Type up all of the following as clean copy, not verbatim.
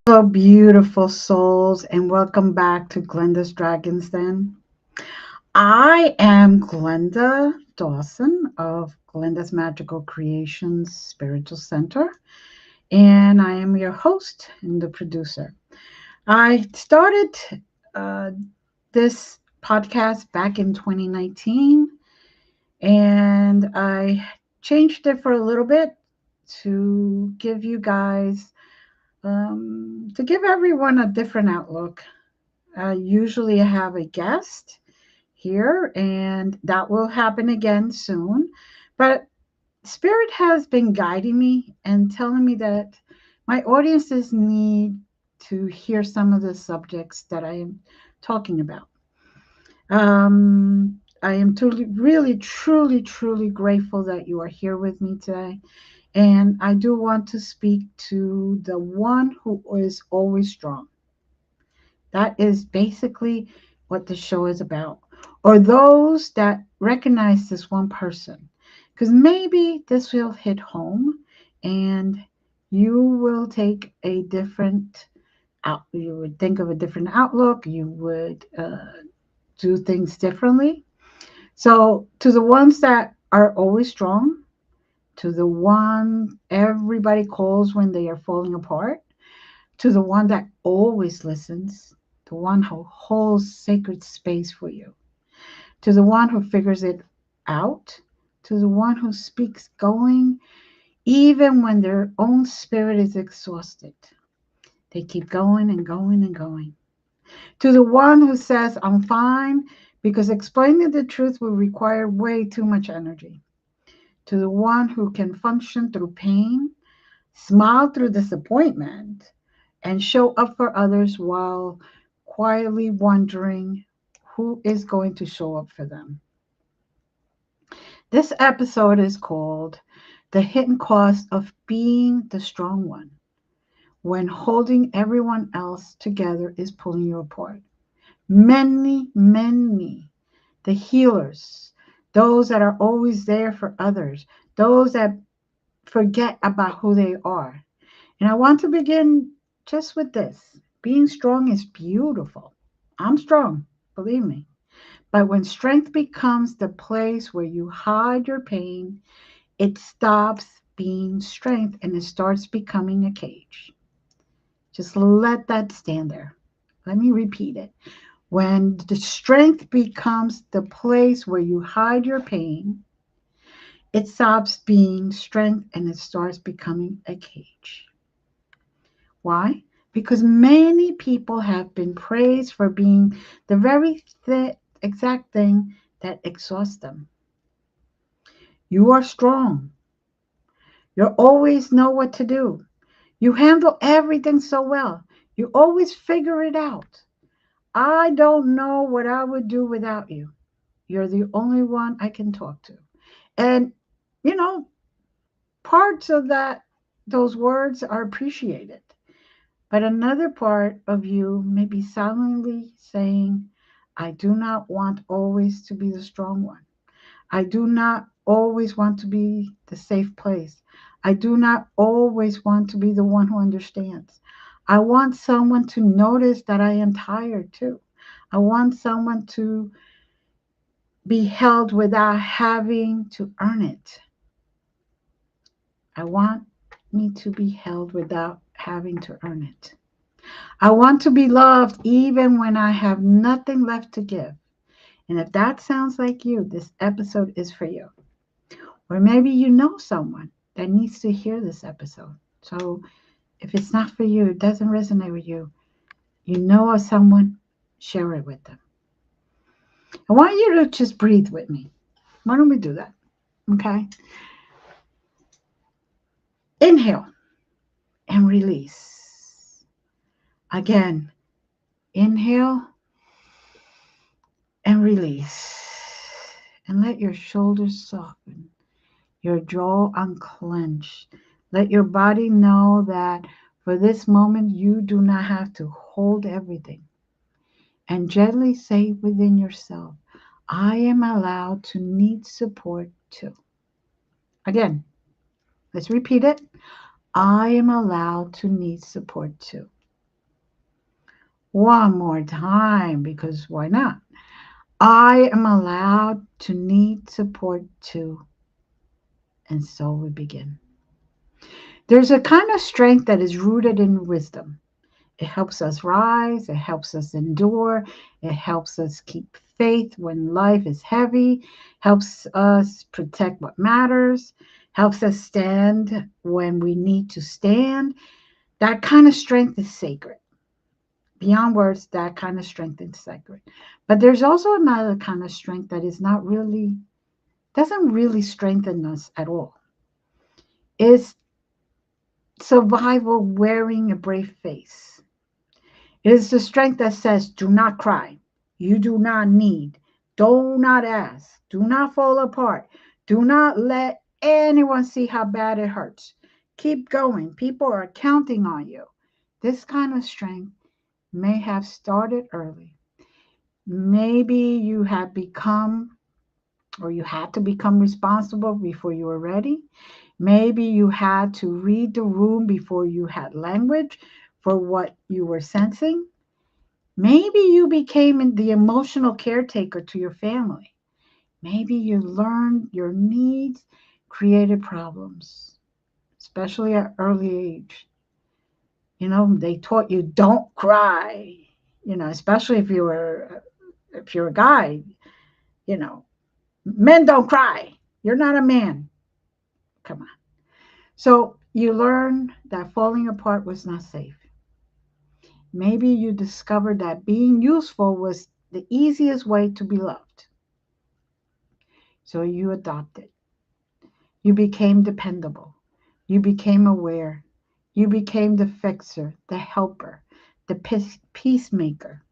Hello, beautiful souls, and welcome back to Glenda's Dragons Den. I am Glenda Dawson of Glenda's Magical Creations Spiritual Center, and I am your host and the producer. I started uh, this podcast back in 2019, and I changed it for a little bit to give you guys to give everyone a different outlook. Usually I have a guest here, and that will happen again soon. But Spirit has been guiding me and telling me that my audiences need to hear some of the subjects that I am talking about. I am truly, really, truly, truly grateful that you are here with me today. And I do want to speak to the one who is always strong. That is basically what the show is about. Or those that recognize this one person. Because maybe this will hit home and you will take a different out. You would think of a different outlook. You would do things differently. So to the ones that are always strong, to the one everybody calls when they are falling apart, to the one that always listens, the one who holds sacred space for you, to the one who figures it out, to the one who speaks going even when their own spirit is exhausted. They keep going and going and going. To the one who says, I'm fine, because explaining the truth will require way too much energy. To the one who can function through pain, smile through disappointment, and show up for others while quietly wondering who is going to show up for them. This episode is called The Hidden Cost of Being the Strong One When Holding Everyone Else Together is Pulling You Apart. Many, the healers, those that are always there for others, those that forget about who they are. And I want to begin just with this. Being strong is beautiful. I'm strong, believe me. But when strength becomes the place where you hide your pain, it stops being strength and it starts becoming a cage. Just let that stand there. Let me repeat it. When the strength becomes the place where you hide your pain, it stops being strength and it starts becoming a cage. Why? Because many people have been praised for being the very exact thing that exhausts them. You are strong. You always know what to do. You handle everything so well. You always figure it out. I don't know what I would do without you. You're the only one I can talk to. And, you know, parts of those words are appreciated. But another part of you may be silently saying, I do not want always to be the strong one. I do not always want to be the safe place. I do not always want to be the one who understands. I want someone to notice that I am tired too. I want someone to be held without having to earn it. I want me to be held without having to earn it. I want to be loved even when I have nothing left to give. And if that sounds like you, this episode is for you. Or maybe you know someone that needs to hear this episode. So if it's not for you, it doesn't resonate with you, you know of someone, share it with them. I want you to just breathe with me. Why don't we do that? Okay. Inhale and release. Again, inhale and release. And let your shoulders soften, your jaw unclench. Let your body know that for this moment you do not have to hold everything. And gently say within yourself, I am allowed to need support too. Again, let's repeat it. I am allowed to need support too. One more time, because why not? I am allowed to need support too. And so we begin. There's a kind of strength that is rooted in wisdom. It helps us rise, it helps us endure, it helps us keep faith when life is heavy, helps us protect what matters, helps us stand when we need to stand. That kind of strength is sacred. Beyond words, that kind of strength is sacred. But there's also another kind of strength that is not really, doesn't really strengthen us at all. It's survival wearing a brave face. It is the strength that says, do not cry. You do not need. Do not ask. Do not fall apart. Do not let anyone see how bad it hurts. Keep going. People are counting on you. This kind of strength may have started early. Maybe you have become, or you had to become responsible before you were ready. Maybe you had to read the room before you had language for what you were sensing. Maybe you became the emotional caretaker to your family. Maybe you learned your needs created problems, especially at early age. They taught you don't cry. Especially if you're a guy. You know, Men don't cry. You're not a man. Come on. So you learn that falling apart was not safe. Maybe you discovered that being useful was the easiest way to be loved. So you adopted. You became dependable. You became aware. You became the fixer, the helper, the peacemaker,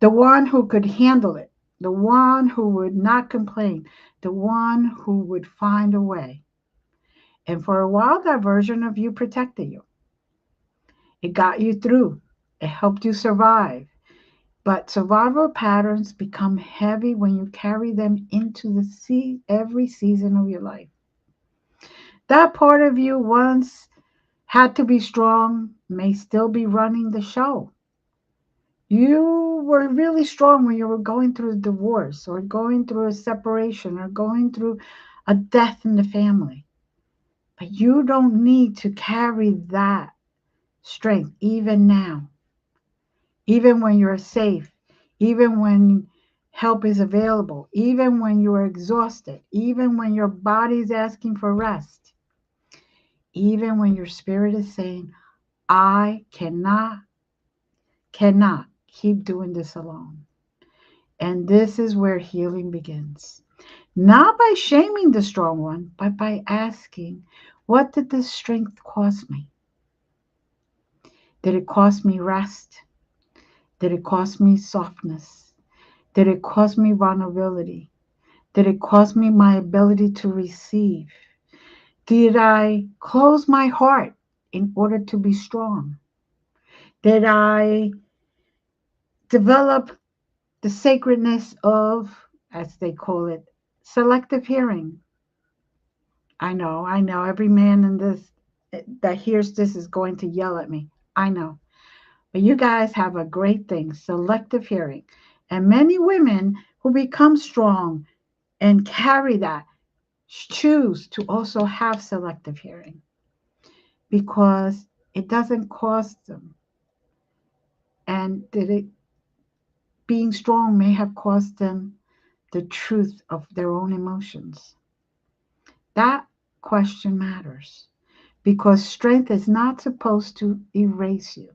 the one who could handle it, the one who would not complain, the one who would find a way. And for a while, that version of you protected you. It got you through. It helped you survive. But survival patterns become heavy when you carry them into every season of your life. That part of you once had to be strong may still be running the show. You were really strong when you were going through a divorce or going through a separation or going through a death in the family. But you don't need to carry that strength even now, even when you're safe, even when help is available, even when you're exhausted, even when your body's asking for rest, even when your spirit is saying, I cannot keep doing this alone. And this is where healing begins. Not by shaming the strong one, but by asking, what did this strength cost me? Did it cost me rest? Did it cost me softness? Did it cost me vulnerability? Did it cost me my ability to receive? Did I close my heart in order to be strong? Did I develop the sacredness of, as they call it, selective hearing? I know, every man in this that hears this is going to yell at me. I know. But you guys have a great thing, selective hearing. And many women who become strong and carry that choose to also have selective hearing because it doesn't cost them. And did it being strong may have cost them the truth of their own emotions. That question matters because strength is not supposed to erase you.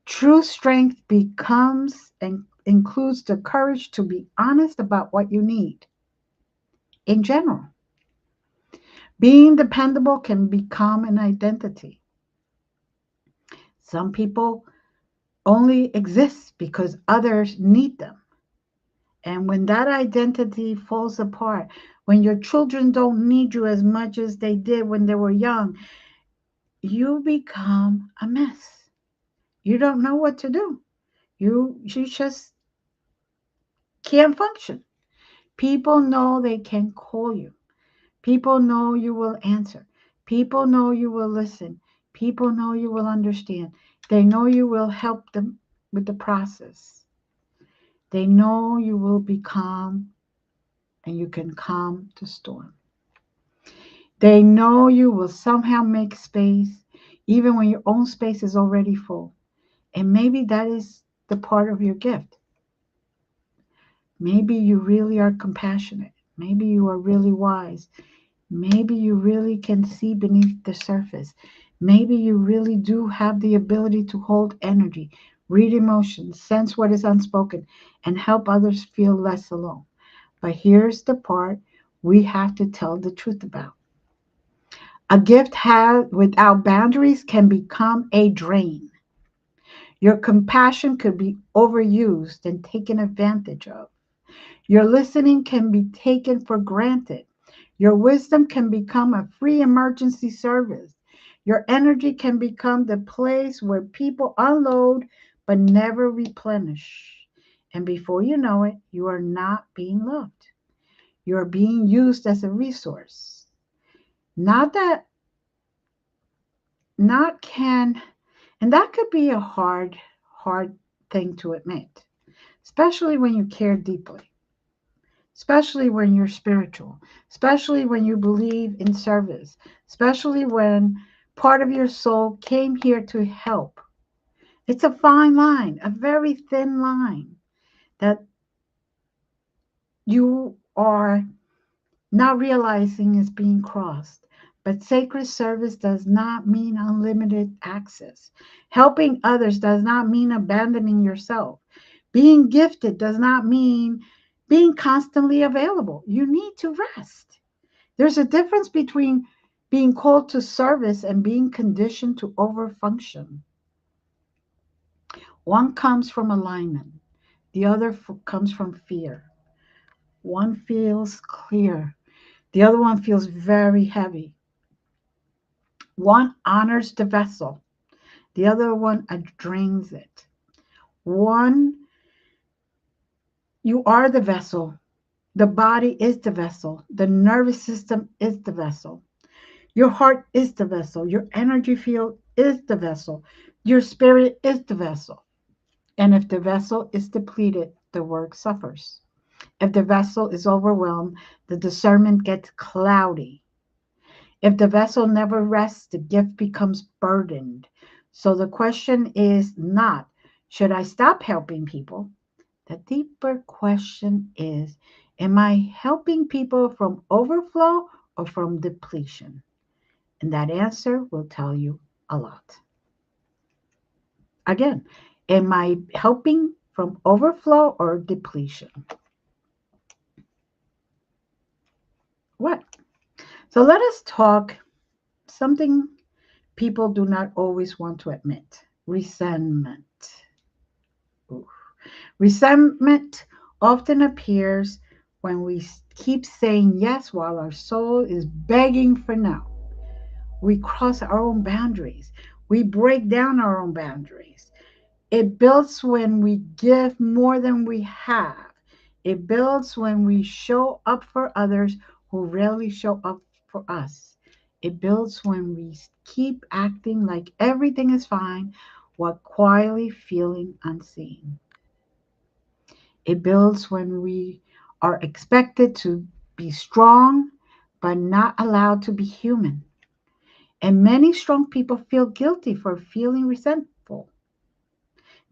True strength becomes and includes the courage to be honest about what you need. In general, being dependable can become an identity. Some people only exist because others need them. And when that identity falls apart, when your children don't need you as much as they did when they were young, you become a mess. You don't know what to do. You just can't function. People know they can call you. People know you will answer. People know you will listen. People know you will understand. They know you will help them with the process. They know you will be calm and you can calm the storm. They know you will somehow make space even when your own space is already full. And maybe that is the part of your gift. Maybe you really are compassionate. Maybe you are really wise. Maybe you really can see beneath the surface. Maybe you really do have the ability to hold energy, read emotions, sense what is unspoken, and help others feel less alone. But here's the part we have to tell the truth about. A gift had without boundaries can become a drain. Your compassion could be overused and taken advantage of. Your listening can be taken for granted. Your wisdom can become a free emergency service. Your energy can become the place where people unload but never replenish. And before you know it, you are not being loved. You are being used as a resource. Not that, not can, and that could be a hard thing to admit, especially when you care deeply, especially when you're spiritual, especially when you believe in service, especially when part of your soul came here to help. It's a fine line, a very thin line that you are not realizing is being crossed. But sacred service does not mean unlimited access. Helping others does not mean abandoning yourself. Being gifted does not mean being constantly available. You need to rest. There's a difference between being called to service and being conditioned to overfunction. One comes from alignment, the other comes from fear. One feels clear, the other one feels very heavy. One honors the vessel, the other one drains it. One, you are the vessel. The body is the vessel. The nervous system is the vessel. Your heart is the vessel. Your energy field is the vessel. Your spirit is the vessel. And if the vessel is depleted, the work suffers. If the vessel is overwhelmed, the discernment gets cloudy. If the vessel never rests, the gift becomes burdened. So the question is not, should I stop helping people? The deeper question is, am I helping people from overflow or from depletion? And that answer will tell you a lot. Again, am I helping from overflow or depletion? What? So let us talk something people do not always want to admit: resentment. Ooh. Resentment often appears when we keep saying yes while our soul is begging for no. We cross our own boundaries. We break down our own boundaries. It builds when we give more than we have. It builds when we show up for others who rarely show up for us. It builds when we keep acting like everything is fine while quietly feeling unseen. It builds when we are expected to be strong but not allowed to be human. And many strong people feel guilty for feeling resentful.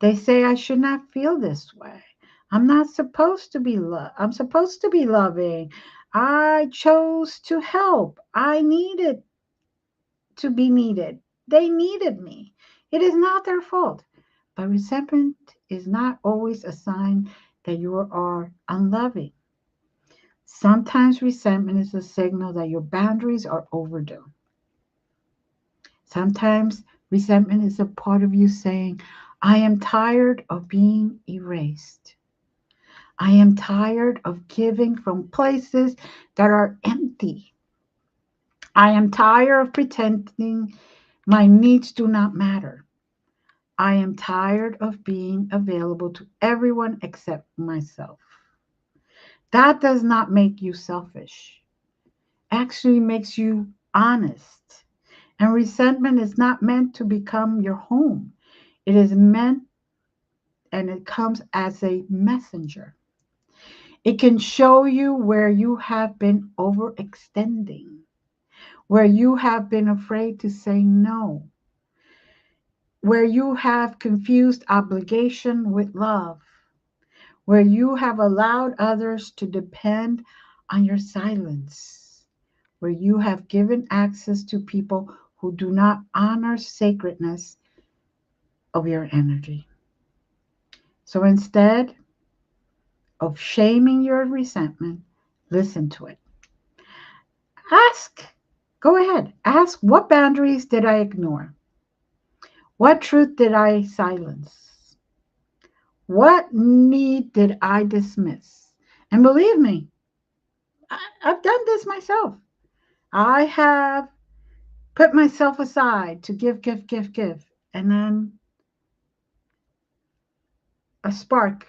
They say, I should not feel this way. I'm not supposed to be loved. I'm supposed to be loving. I chose to help. I needed to be needed. They needed me. It is not their fault. But resentment is not always a sign that you are unloving. Sometimes resentment is a signal that your boundaries are overdue. Sometimes resentment is a part of you saying, I am tired of being erased. I am tired of giving from places that are empty. I am tired of pretending my needs do not matter. I am tired of being available to everyone except myself. That does not make you selfish. Actually makes you honest. And resentment is not meant to become your home. It is meant and it comes as a messenger. It can show you where you have been overextending, where you have been afraid to say no, where you have confused obligation with love, where you have allowed others to depend on your silence, where you have given access to people who do not honor sacredness of your energy. So instead of shaming your resentment, listen to it. Ask, go ahead, ask, what boundaries did I ignore? What truth did I silence? What need did I dismiss? And believe me, I've done this myself. I have put myself aside to give, give, give, give. And then a spark,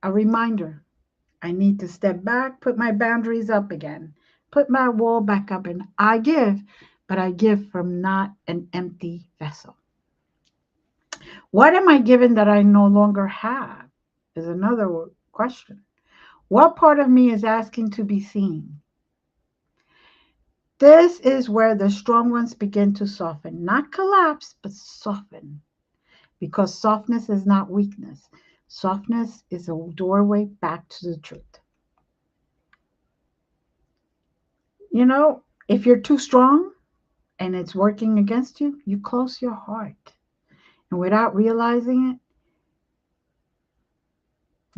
a reminder. I need to step back, put my boundaries up again, put my wall back up, and I give, but I give from not an empty vessel. What am I given that I no longer have? Is another question. What part of me is asking to be seen? This is where the strong ones begin to soften, not collapse, but soften. Because softness is not weakness. Softness is a doorway back to the truth. You know, if you're too strong and it's working against you, you close your heart. And without realizing it,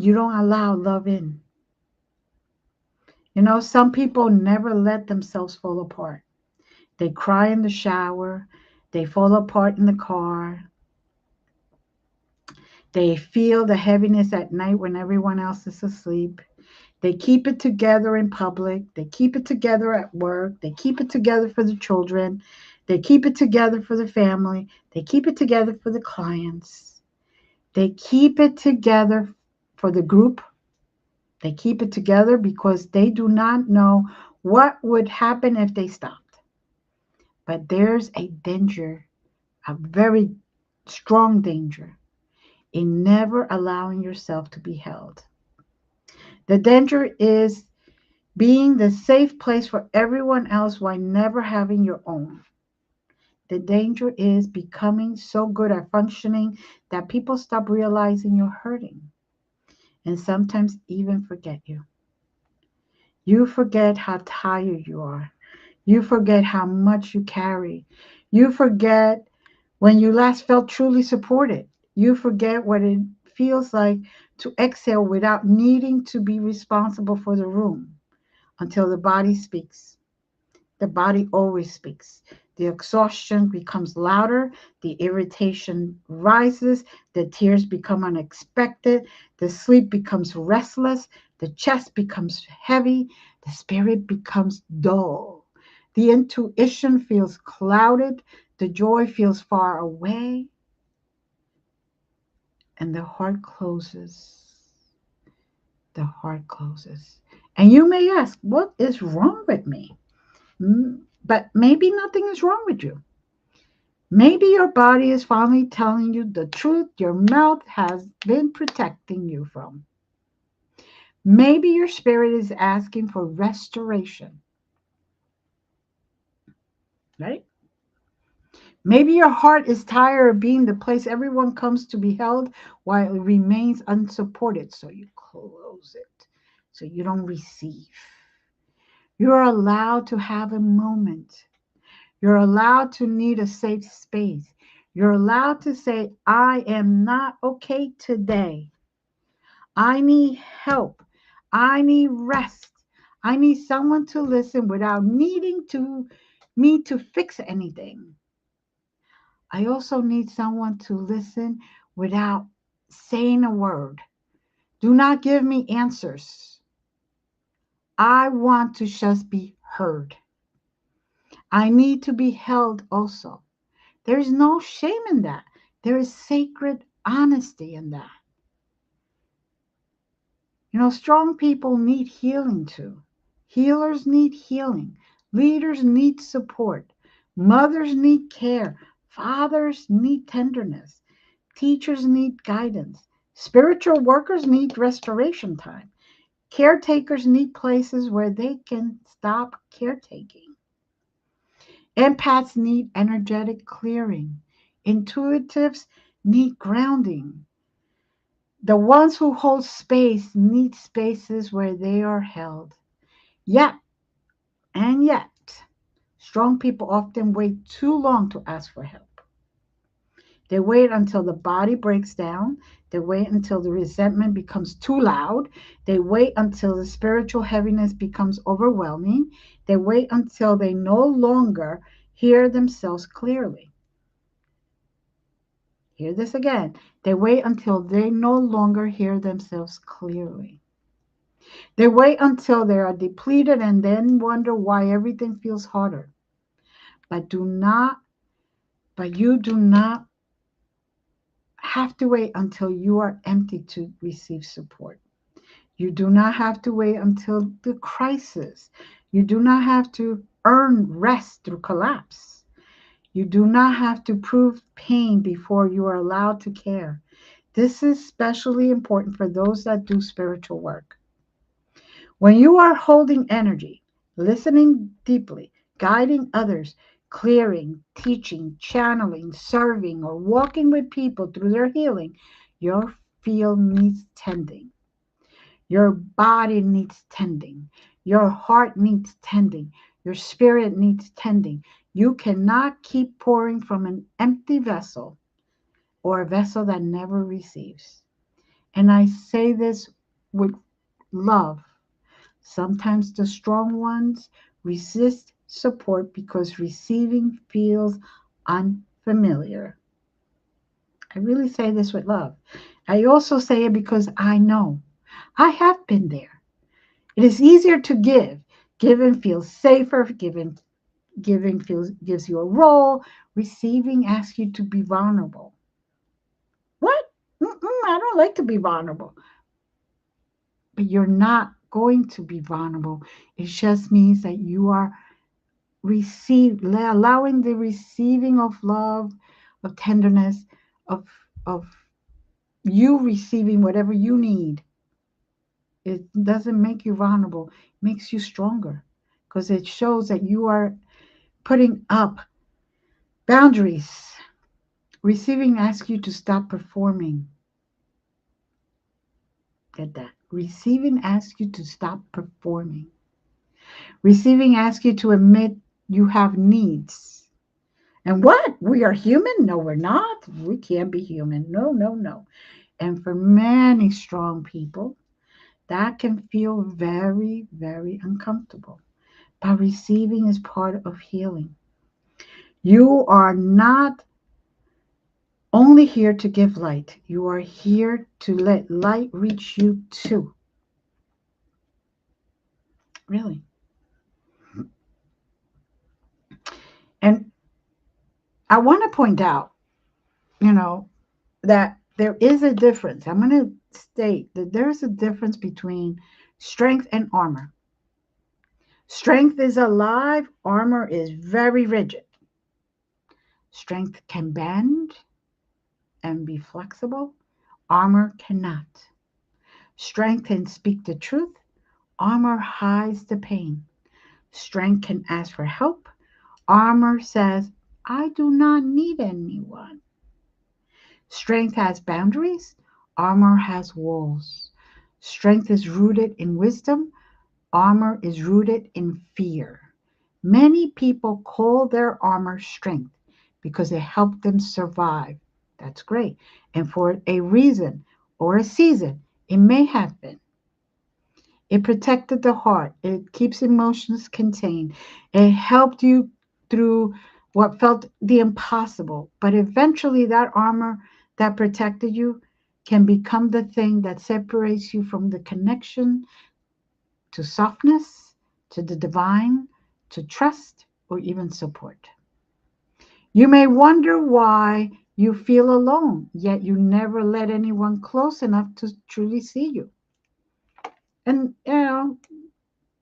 you don't allow love in. You know, some people never let themselves fall apart. They cry in the shower, they fall apart in the car, they feel the heaviness at night when everyone else is asleep. They keep it together in public. They keep it together at work. They keep it together for the children. They keep it together for the family. They keep it together for the clients. They keep it together for the group. They keep it together because they do not know what would happen if they stopped. But there's a danger, a very strong danger, in never allowing yourself to be held. The danger is being the safe place for everyone else while never having your own. The danger is becoming so good at functioning that people stop realizing you're hurting and sometimes even forget you. You forget how tired you are. You forget how much you carry. You forget when you last felt truly supported. You forget what it feels like to exhale without needing to be responsible for the room until the body speaks. The body always speaks. The exhaustion becomes louder, the irritation rises, the tears become unexpected, the sleep becomes restless, the chest becomes heavy, the spirit becomes dull. The intuition feels clouded, the joy feels far away, and the heart closes. The heart closes. And you may ask, what is wrong with me? But maybe nothing is wrong with you. Maybe your body is finally telling you the truth your mouth has been protecting you from. Maybe your spirit is asking for restoration, right? Maybe your heart is tired of being the place everyone comes to be held while it remains unsupported. So you close it so you don't receive. You're allowed to have a moment. You're allowed to need a safe space. You're allowed to say, I am not okay today. I need help. I need rest. I need someone to listen without needing to me to fix anything. I also need someone to listen without saying a word. Do not give me answers. I want to just be heard. I need to be held also. There is no shame in that. There is sacred honesty in that. You know, strong people need healing too. Healers need healing. Leaders need support. Mothers need care. Fathers need tenderness. Teachers need guidance. Spiritual workers need restoration time. Caretakers need places where they can stop caretaking. Empaths need energetic clearing. Intuitives need grounding. The ones who hold space need spaces where they are held. Yet, and yet, strong people often wait too long to ask for help. They wait until the body breaks down. They wait until the resentment becomes too loud. They wait until the spiritual heaviness becomes overwhelming. They wait until they no longer hear themselves clearly. Hear this again. They wait until they no longer hear themselves clearly. They wait until they are depleted and then wonder why everything feels harder. But do not, but you do not have to wait until you are empty to receive support. You do not have to wait until the crisis. You do not have to earn rest through collapse. You do not have to prove pain before you are allowed to care. This is especially important for those that do spiritual work. When you are holding energy, listening deeply, guiding others, clearing, teaching, channeling, serving, or walking with people through their healing, your field needs tending. Your body needs tending. Your heart needs tending. Your spirit needs tending. You cannot keep pouring from an empty vessel or a vessel that never receives. And I say this with love. Sometimes the strong ones resist support because receiving feels unfamiliar. I really say this with love. I also say it because I know. I have been there. It is easier to give. Giving feels safer. Giving feels gives you a role. Receiving asks you to be vulnerable. What? I don't like to be vulnerable. But you're not going to be vulnerable. It just means that you are allowing the receiving of love, of tenderness, of of you receiving whatever you need. It doesn't make you vulnerable, it makes you stronger because it shows that you are putting up boundaries. Receiving asks you to stop performing. Get that? Receiving asks you to stop performing. Receiving asks you to admit you have needs. And what? We are human? No, we're not. We can't be human. No, no, no. And for many strong people, that can feel very, very uncomfortable. But receiving is part of healing. You are not only here to give light, you are here to let light reach you too. Really. And I want to point out, you know, that there is a difference. I'm going to state that there is a difference between strength and armor. Strength is alive, armor is very rigid. Strength can bend and be flexible, armor cannot. Strength can speak the truth, armor hides the pain. Strength can ask for help, armor says, I do not need anyone. Strength has boundaries, armor has walls. Strength is rooted in wisdom, armor is rooted in fear. Many people call their armor strength because it helped them survive. That's great. And for a reason or a season, it may have been. It protected the heart. It keeps emotions contained. It helped you through what felt the impossible. But eventually, that armor that protected you can become the thing that separates you from the connection to softness, to the divine, to trust, or even support. You may wonder why you feel alone, yet you never let anyone close enough to truly see you. And,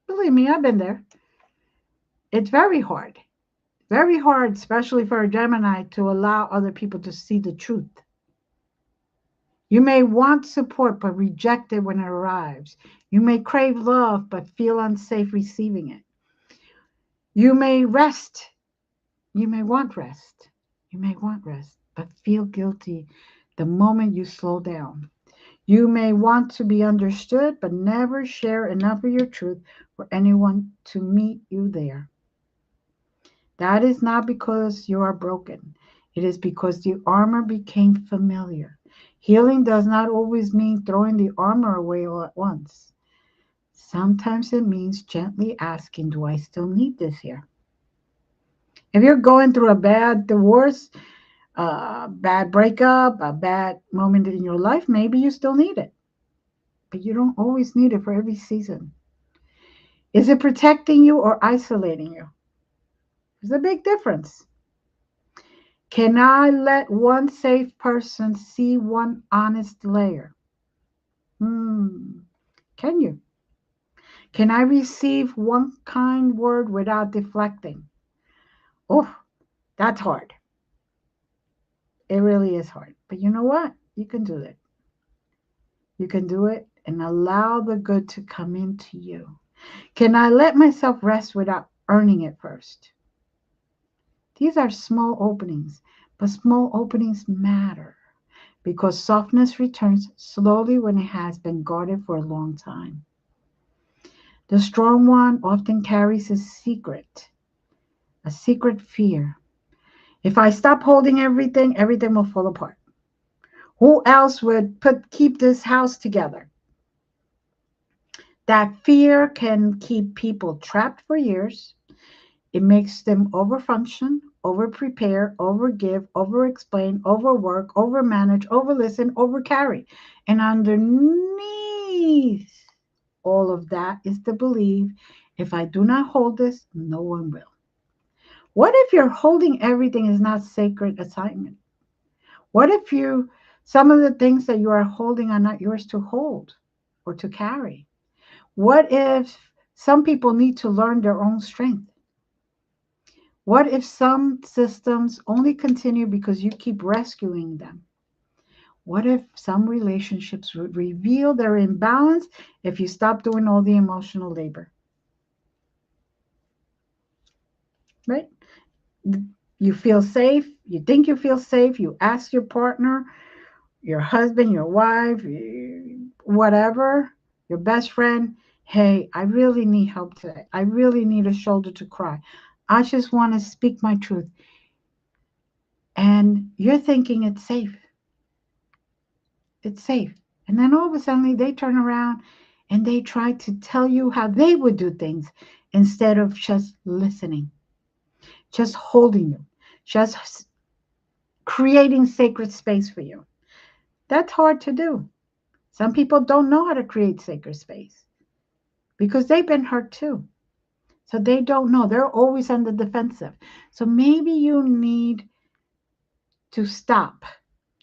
believe me, I've been there. It's very hard, especially for a Gemini, to allow other people to see the truth. You may want support but reject it when it arrives. You may crave love but feel unsafe receiving it. You may rest. You may want rest. You may want rest but feel guilty the moment you slow down. You may want to be understood but never share enough of your truth for anyone to meet you there. That is not because you are broken. It is because the armor became familiar. Healing does not always mean throwing the armor away all at once. Sometimes it means gently asking, do I still need this here? If you're going through a bad divorce, a bad breakup, a bad moment in your life, maybe you still need it. But you don't always need it for every season. Is it protecting you or isolating you? There's a big difference. Can I let one safe person see one honest layer? Hmm. Can you? Can I receive one kind word without deflecting? Oh, that's hard. It really is hard. But you know what? You can do it. You can do it and allow the good to come into you. Can I let myself rest without earning it first? These are small openings, but small openings matter because softness returns slowly when it has been guarded for a long time. The strong one often carries a secret fear. If I stop holding everything, everything will fall apart. Who else would keep this house together? That fear can keep people trapped for years. It makes them overfunction, overprepare, overgive, overexplain, overwork, overmanage, overlisten, overcarry. And underneath all of that is the belief if I do not hold this, no one will. What if your holding everything is not sacred assignment? What if some of the things that you are holding are not yours to hold or to carry? What if some people need to learn their own strength? What if some systems only continue because you keep rescuing them? What if some relationships would reveal their imbalance if you stop doing all the emotional labor? Right? You feel safe. You think you feel safe. You ask your partner, your husband, your wife, whatever, your best friend, hey, I really need help today. I really need a shoulder to cry. I just want to speak my truth. And you're thinking it's safe. It's safe. And then all of a sudden they turn around and they try to tell you how they would do things instead of just listening, just holding you, just creating sacred space for you. That's hard to do. Some people don't know how to create sacred space because they've been hurt too. So they don't know. They're always on the defensive. So maybe you need to stop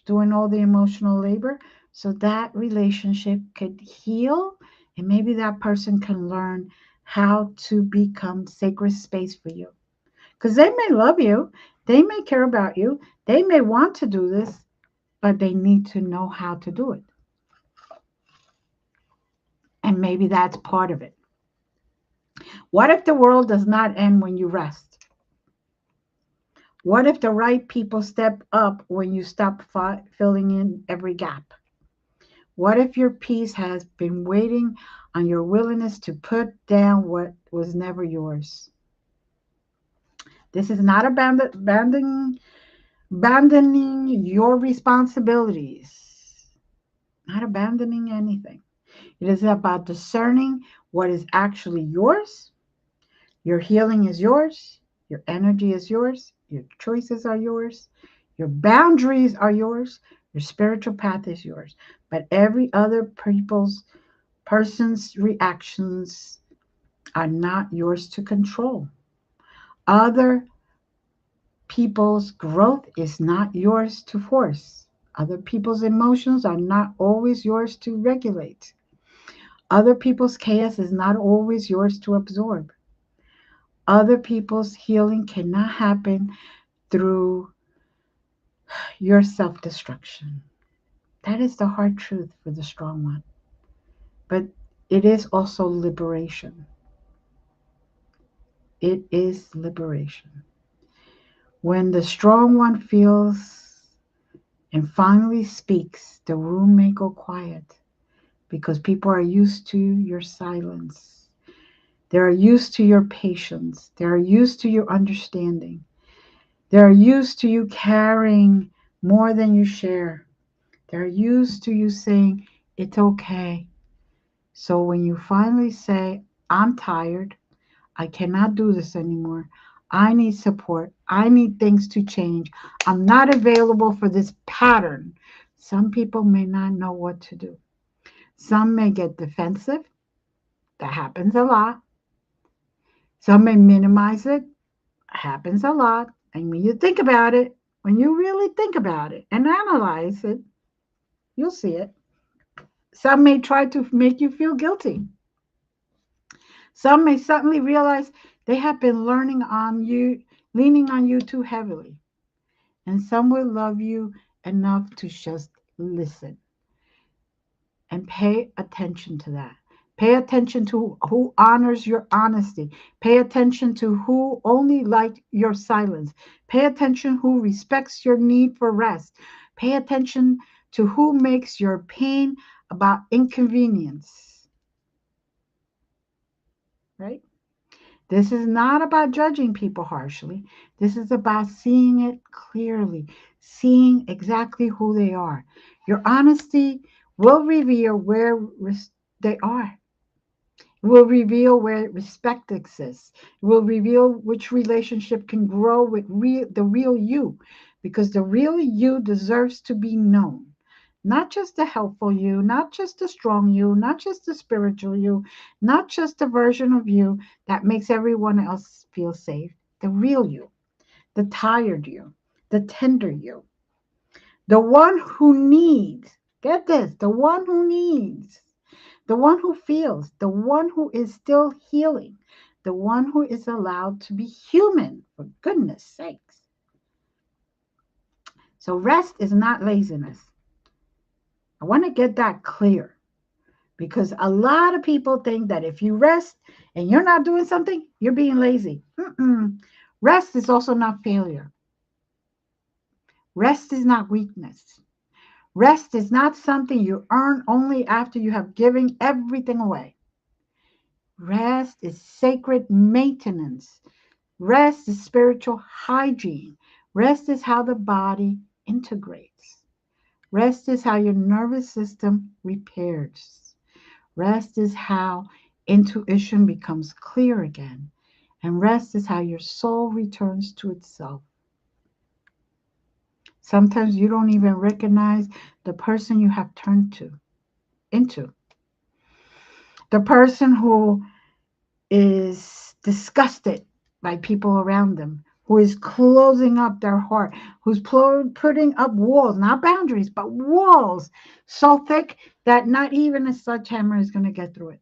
doing all the emotional labor so that relationship could heal and maybe that person can learn how to become sacred space for you. Because they may love you, they may care about you, they may want to do this, but they need to know how to do it. And maybe that's part of it. What if the world does not end when you rest? What if the right people step up when you stop filling in every gap? What if your peace has been waiting on your willingness to put down what was never yours? This is not abandoning your responsibilities, not abandoning anything. It is about discerning what is actually yours. Your healing is yours. Your energy is yours. Your choices are yours. Your boundaries are yours. Your spiritual path is yours. But every other person's reactions are not yours to control. Other people's growth is not yours to force. Other people's emotions are not always yours to regulate. Other people's chaos is not always yours to absorb. Other people's healing cannot happen through your self destruction. That is the hard truth for the strong one. But it is also liberation. It is liberation. When the strong one feels and finally speaks, the room may go quiet because people are used to your silence. They are used to your patience. They are used to your understanding. They are used to you carrying more than you share. They're used to you saying, it's okay. So when you finally say, I'm tired, I cannot do this anymore. I need support. I need things to change. I'm not available for this pattern. Some people may not know what to do. Some may get defensive. That happens a lot. Some may minimize it. Happens a lot. And when you think about it, when you really think about it and analyze it, you'll see it. Some may try to make you feel guilty. Some may suddenly realize they have been leaning on you too heavily. And some will love you enough to just listen and pay attention to that. Pay attention to who honors your honesty. Pay attention to who only likes your silence. Pay attention who respects your need for rest. Pay attention to who makes your pain about inconvenience, right? This is not about judging people harshly. This is about seeing it clearly, seeing exactly who they are. Your honesty will reveal where they are. It will reveal where respect exists. It will reveal which relationship can grow with the real you, because the real you deserves to be known. Not just the helpful you, not just the strong you, not just the spiritual you, not just the version of you that makes everyone else feel safe. The real you, the tired you, the tender you, the one who needs, get this, the one who needs, the one who feels, the one who is still healing, the one who is allowed to be human, for goodness sakes. So rest is not laziness. I want to get that clear, because a lot of people think that if you rest and you're not doing something, you're being lazy. Mm-mm. Rest is also not failure. Rest is not weakness. Rest is not something you earn only after you have given everything away. Rest is sacred maintenance. Rest is spiritual hygiene. Rest is how the body integrates. Rest is how your nervous system repairs. Rest is how intuition becomes clear again. And rest is how your soul returns to itself. Sometimes you don't even recognize the person you have turned into. The person who is disgusted by people around them, who is closing up their heart, who's putting up walls, not boundaries, but walls so thick that not even a sledgehammer is going to get through it.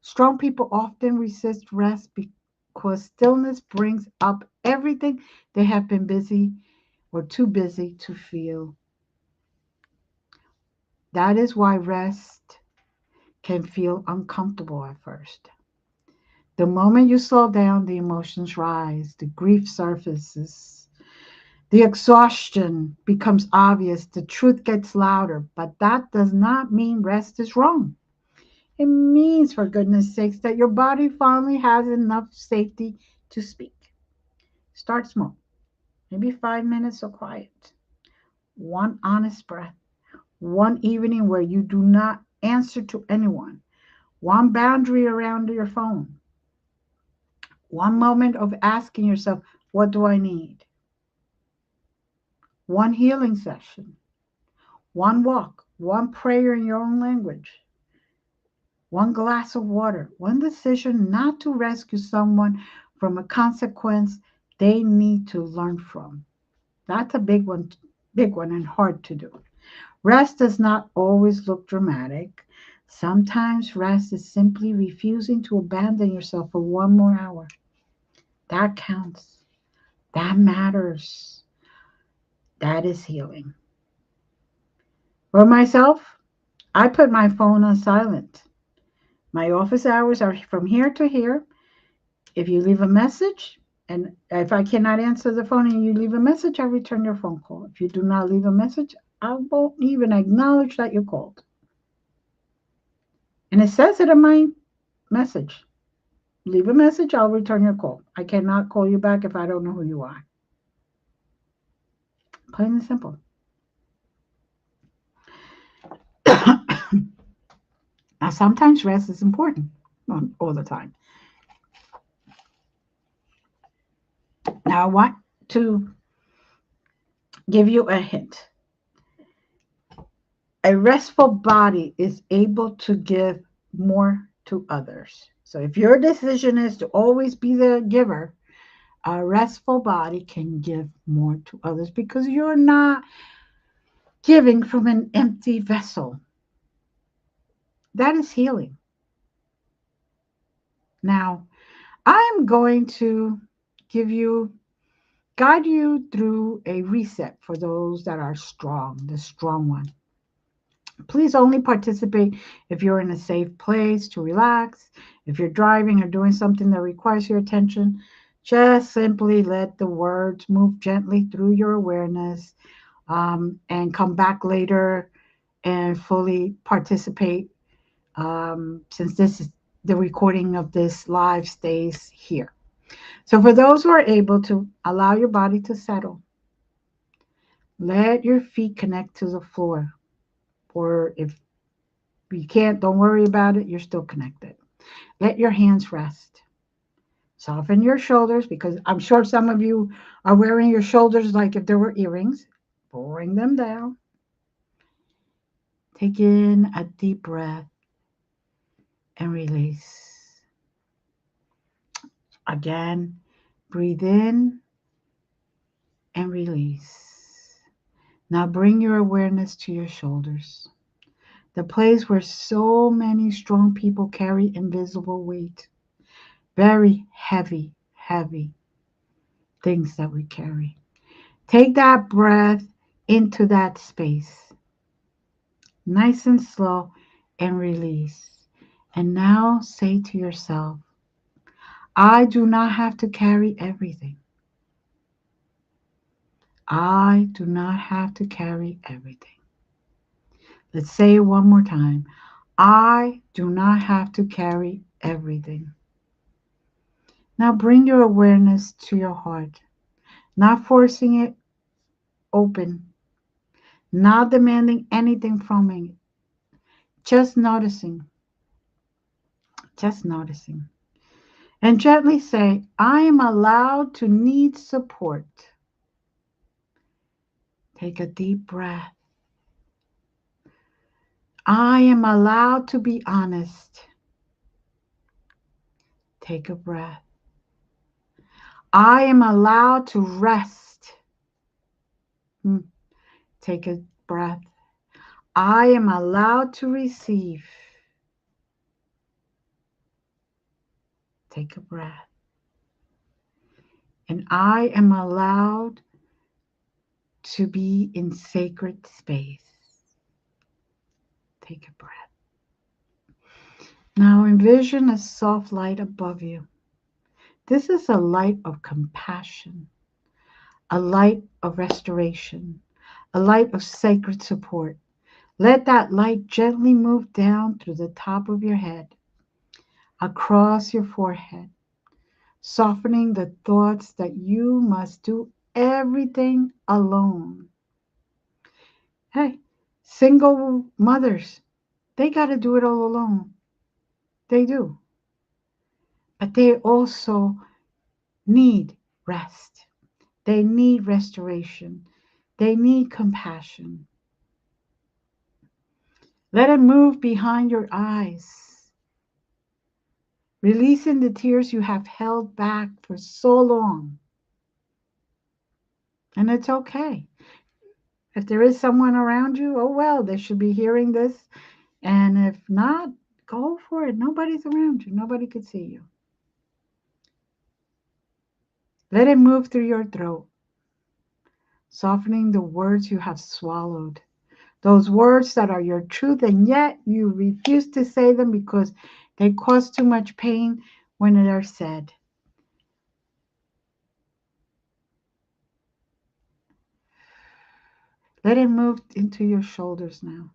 Strong people often resist rest because stillness brings up everything they have been busy or too busy to feel. That is why rest can feel uncomfortable at first. The moment you slow down, the emotions rise, the grief surfaces, the exhaustion becomes obvious, the truth gets louder. But that does not mean rest is wrong. It means, for goodness sakes, that your body finally has enough safety to speak. Start small, maybe 5 minutes of quiet, one honest breath, one evening where you do not answer to anyone, one boundary around your phone, one moment of asking yourself, what do I need? One healing session, one walk, one prayer in your own language, one glass of water, one decision not to rescue someone from a consequence they need to learn from. That's a big one and hard to do. Rest does not always look dramatic. Sometimes rest is simply refusing to abandon yourself for one more hour. That counts. That matters. That is healing. For myself, I put my phone on silent. My office hours are from here to here. If you leave a message, and if I cannot answer the phone and you leave a message, I return your phone call. If you do not leave a message, I won't even acknowledge that you called. And it says it in my message. Leave a message, I'll return your call. I cannot call you back if I don't know who you are. Plain and simple. Now, sometimes rest is important, not all the time. Now, I want to give you a hint. A restful body is able to give more to others. So, if your decision is to always be the giver, a restful body can give more to others because you're not giving from an empty vessel. That is healing. Now, I'm going to give you, guide you through a reset for those that are strong, the strong one. Please only participate if you're in a safe place to relax. If you're driving or doing something that requires your attention, just simply let the words move gently through your awareness, and come back later and fully participate, since this is the recording of this live stays here. So, for those who are able to allow your body to settle, let your feet connect to the floor. Or if you can't, don't worry about it, you're still connected. Let your hands rest. Soften your shoulders because I'm sure some of you are wearing your shoulders like if there were earrings. Bring them down. Take in a deep breath and release. Again, breathe in and release. Now bring your awareness to your shoulders, the place where so many strong people carry invisible weight. Very heavy, heavy things that we carry. Take that breath into that space, nice and slow, and release. And now say to yourself, I do not have to carry everything. I do not have to carry everything. Let's say it one more time. I do not have to carry everything. Now bring your awareness to your heart, not forcing it open, not demanding anything from it, just noticing, just noticing. And gently say, I am allowed to need support. Take a deep breath. I am allowed to be honest. Take a breath. I am allowed to rest. Take a breath. I am allowed to receive. Take a breath. And I am allowed to be in sacred space. Take a breath. Now envision a soft light above you. This is a light of compassion, a light of restoration, a light of sacred support. Let that light gently move down through the top of your head, across your forehead, softening the thoughts that you must do everything alone. Hey, single mothers, they got to do it all alone. They do. But they also need rest. They need restoration. They need compassion. Let it move behind your eyes, releasing the tears you have held back for so long. And it's okay. If there is someone around you, oh well, they should be hearing this. And if not, go for it. Nobody's around you. Nobody could see you. Let it move through your throat, softening the words you have swallowed, Those words that are your truth, and yet you refuse to say them because they cause too much pain when they are said. Let it move into your shoulders now,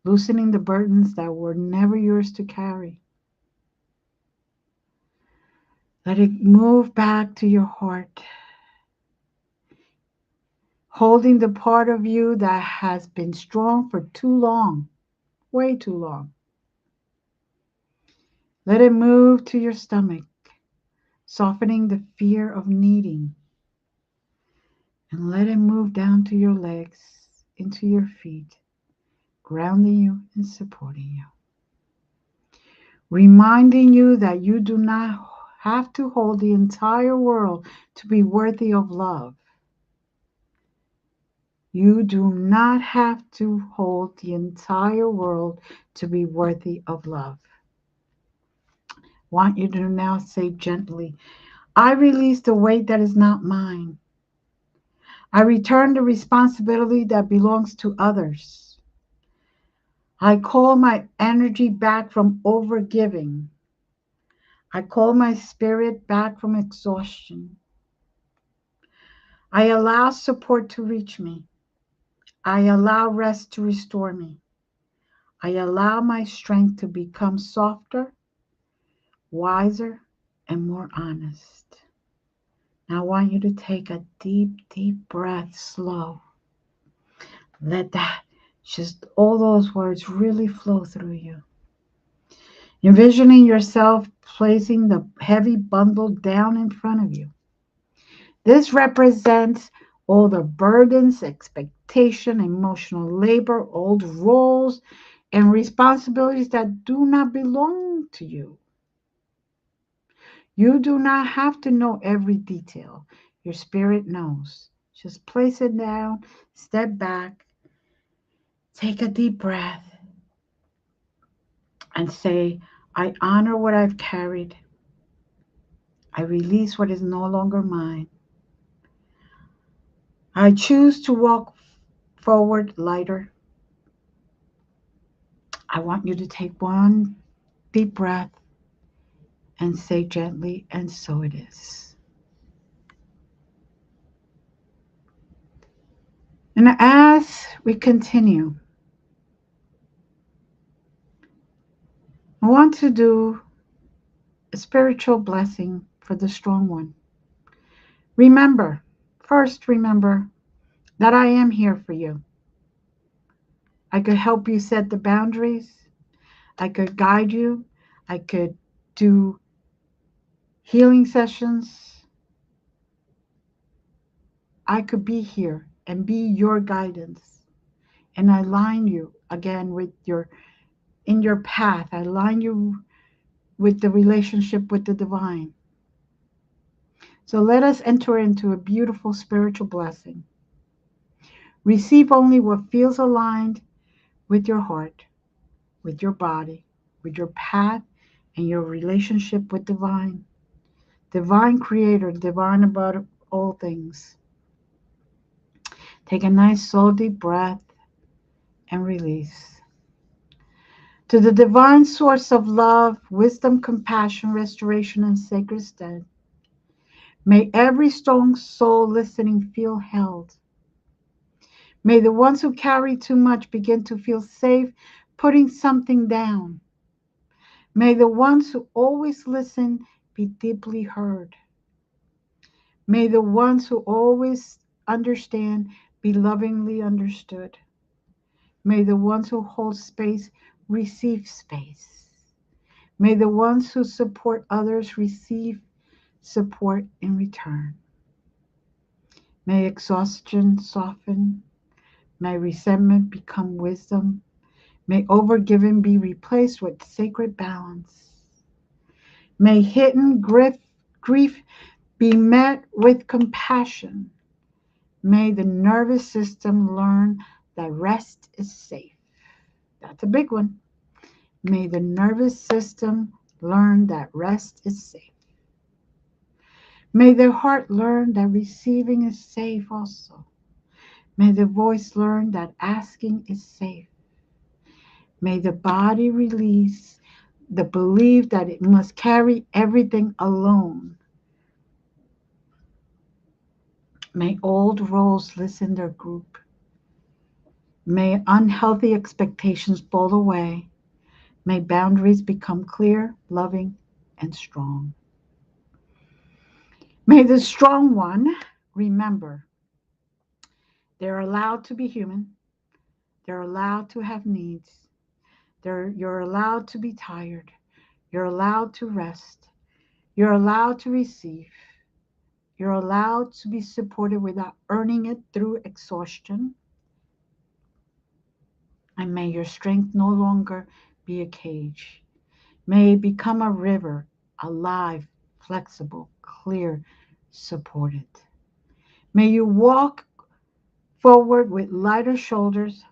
loosening the burdens that were never yours to carry. Let it move back to your heart, holding the part of you that has been strong for too long, way too long. Let it move to your stomach, softening the fear of needing. And let it move down to your legs, into your feet, grounding you and supporting you. Reminding you that you do not have to hold the entire world to be worthy of love. You do not have to hold the entire world to be worthy of love. I want you to now say gently, I release the weight that is not mine. I return the responsibility that belongs to others. I call my energy back from overgiving. I call my spirit back from exhaustion. I allow support to reach me. I allow rest to restore me. I allow my strength to become softer, wiser, and more honest. Now I want you to take a deep, deep breath, slow. Let that, just all those words really flow through you. Envisioning yourself placing the heavy bundle down in front of you. This represents all the burdens, expectation, emotional labor, old roles, and responsibilities that do not belong to you. You do not have to know every detail. Your spirit knows. Just place it down, step back, take a deep breath, and say, I honor what I've carried. I release what is no longer mine. I choose to walk forward lighter. I want you to take one deep breath and say gently, and so it is. And as we continue, I want to do a spiritual blessing for the strong one. Remember, first remember that I am here for you. I could help you set the boundaries. I could guide you. I could do healing sessions. I could be here and be your guidance. And I line you again with your in your path. I line you with the relationship with the divine. So let us enter into a beautiful spiritual blessing. Receive only what feels aligned with your heart, with your body, with your path, and your relationship with divine. Divine creator, divine about all things. Take a nice slow deep breath and release. To the divine source of love, wisdom, compassion, restoration, and sacred stead, may every strong soul listening feel held. May the ones who carry too much begin to feel safe putting something down. May the ones who always listen be deeply heard. May the ones who always understand be lovingly understood. May the ones who hold space receive space. May the ones who support others receive support in return. May exhaustion soften. May resentment become wisdom. May overgiving be replaced with sacred balance. May hidden grief be met with compassion. May the nervous system learn that rest is safe. That's a big one. May the nervous system learn that rest is safe. May their heart learn that receiving is safe also. May the voice learn that asking is safe. May the body release the belief that it must carry everything alone. May old roles listen their group. May unhealthy expectations fall away. May boundaries become clear, loving, and strong. May the strong one remember they're allowed to be human. They're allowed to have needs. You're allowed to be tired. You're allowed to rest. You're allowed to receive. You're allowed to be supported without earning it through exhaustion. And may your strength no longer be a cage. May it become a river, alive, flexible, clear, supported. May you walk forward with lighter shoulders,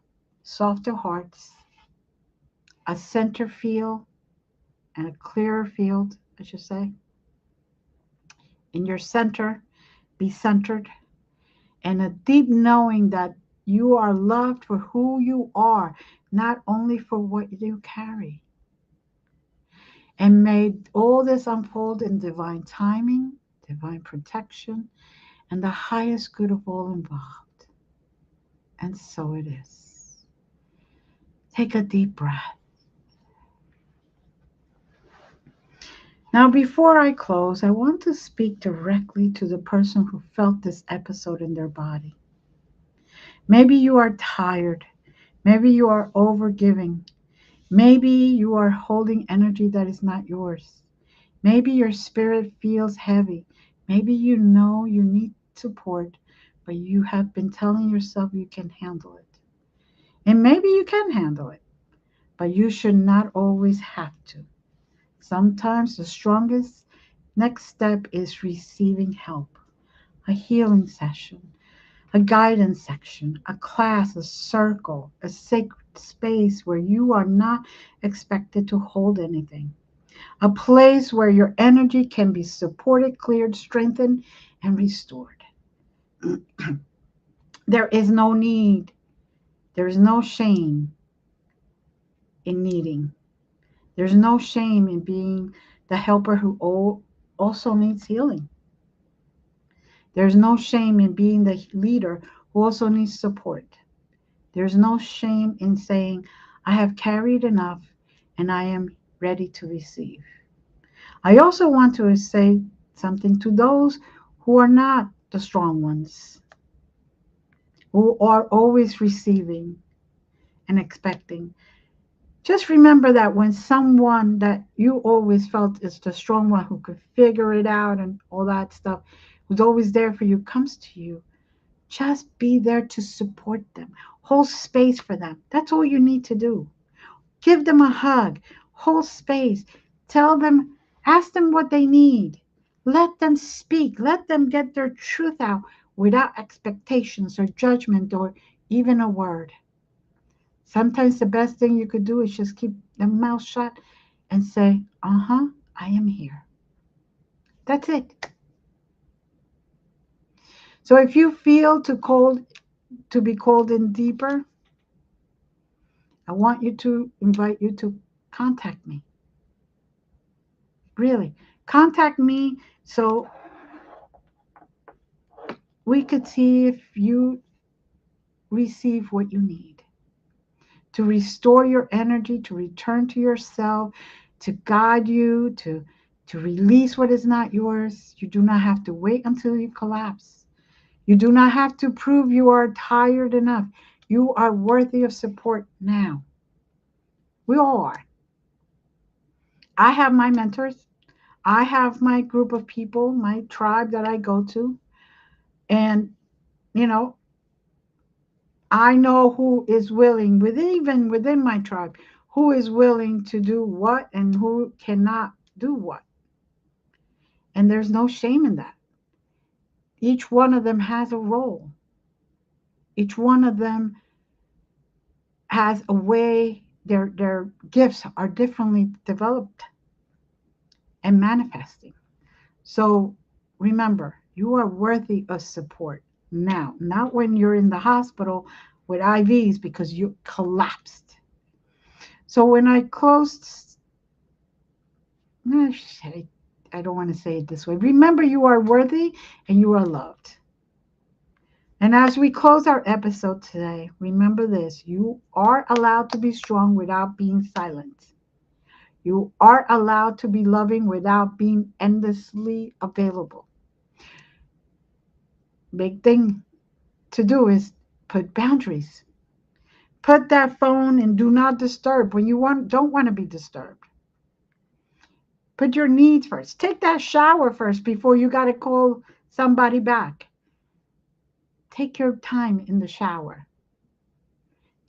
softer hearts, a center field, and a clearer field, I should say. In your center, be centered, and a deep knowing that you are loved for who you are, not only for what you carry. And may all this unfold in divine timing, divine protection, and the highest good of all involved. And so it is. Take a deep breath. Now, before I close, I want to speak directly to the person who felt this episode in their body. Maybe you are tired. Maybe you are overgiving. Maybe you are holding energy that is not yours. Maybe your spirit feels heavy. Maybe you know you need support, but you have been telling yourself you can handle it. And maybe you can handle it, but you should not always have to. Sometimes the strongest next step is receiving help, a healing session, a guidance section, a class, a circle, a sacred space where you are not expected to hold anything, a place where your energy can be supported, cleared, strengthened, and restored. There is no need, there is no shame in needing. There's no shame in being the helper who also needs healing. There's no shame in being the leader who also needs support. There's no shame in saying, I have carried enough and I am ready to receive. I also want to say something to those who are not the strong ones, who are always receiving and expecting. Just remember that when someone that you always felt is the strong one who could figure it out and all that stuff, who's always there for you, comes to you, just be there to support them. Hold space for them. That's all you need to do. Give them a hug. Hold space. Tell them, ask them what they need. Let them speak. Let them get their truth out without expectations or judgment or even a word. Sometimes the best thing you could do is just keep the mouth shut and say, I am here. That's it. So if you feel to be called in deeper, I want you to invite you to contact me. Really, contact me so we could see if you receive what you need to restore your energy, to return to yourself, to guide you, to release what is not yours. You do not have to wait until you collapse. You do not have to prove you are tired enough. You are worthy of support now. We all are. I have my mentors. I have my group of people, my tribe that I go to. And, you know, I know who is willing, even within my tribe, who is willing to do what and who cannot do what. And there's no shame in that. Each one of them has a role. Each one of them has a way, their gifts are differently developed and manifesting. So remember, you are worthy of support. now, not when you're in the hospital with IVs because you collapsed. So when I closed, I don't want to say it this way. Remember, you are worthy and you are loved. And as we close our episode today, remember this: you are allowed to be strong without being silent. You are allowed to be loving without being endlessly available. Big thing to do is put boundaries. Put that phone in do not disturb when you don't want to be disturbed. Put your needs first. Take that shower first before you got to call somebody back. Take your time in the shower.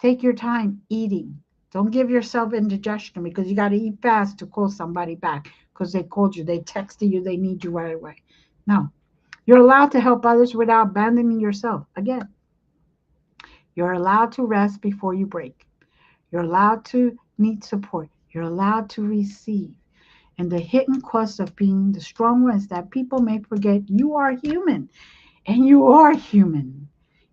Take your time eating. Don't give yourself indigestion because you got to eat fast to call somebody back because they called you, they texted you, they need you right away. No, you're allowed to help others without abandoning yourself. Again, you're allowed to rest before you break. You're allowed to need support. You're allowed to receive. And the hidden cost of being the strong one is that people may forget you are human, and you are human.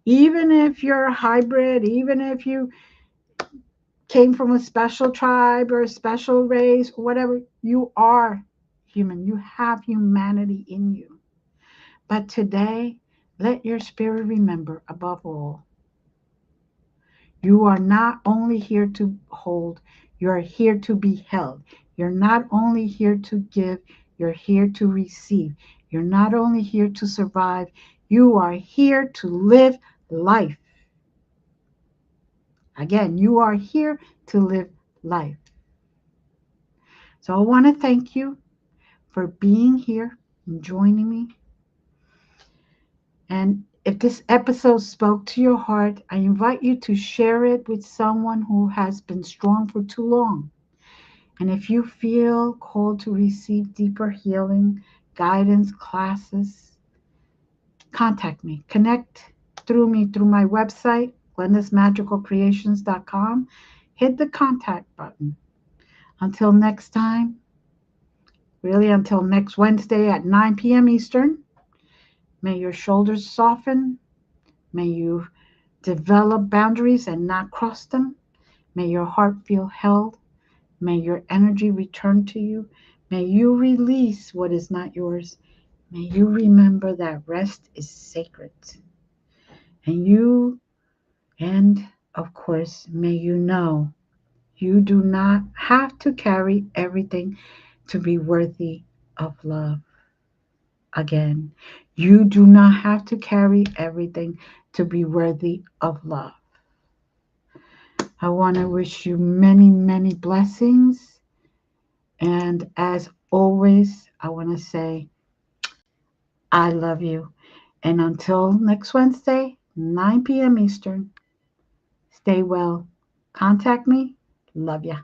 Even if you're a hybrid, even if you came from a special tribe or a special race, whatever, you are human. You have humanity in you. But today, let your spirit remember above all, you are not only here to hold, you are here to be held. You're not only here to give, you're here to receive. You're not only here to survive, you are here to live life. Again, you are here to live life. So I want to thank you for being here and joining me. And if this episode spoke to your heart, I invite you to share it with someone who has been strong for too long. And if you feel called to receive deeper healing, guidance, classes, contact me. Connect through me through my website, glendasmagicalcreations.com. Hit the contact button. Until next time, really until next Wednesday at 9 p.m. Eastern, may your shoulders soften. May you develop boundaries and not cross them. May your heart feel held. May your energy return to you. May you release what is not yours. May you remember that rest is sacred. And and of course, may you know you do not have to carry everything to be worthy of love. Again, you do not have to carry everything to be worthy of love. I want to wish you many, many blessings. And as always, I want to say, I love you. And until next Wednesday, 9 p.m. Eastern, stay well. Contact me. Love ya.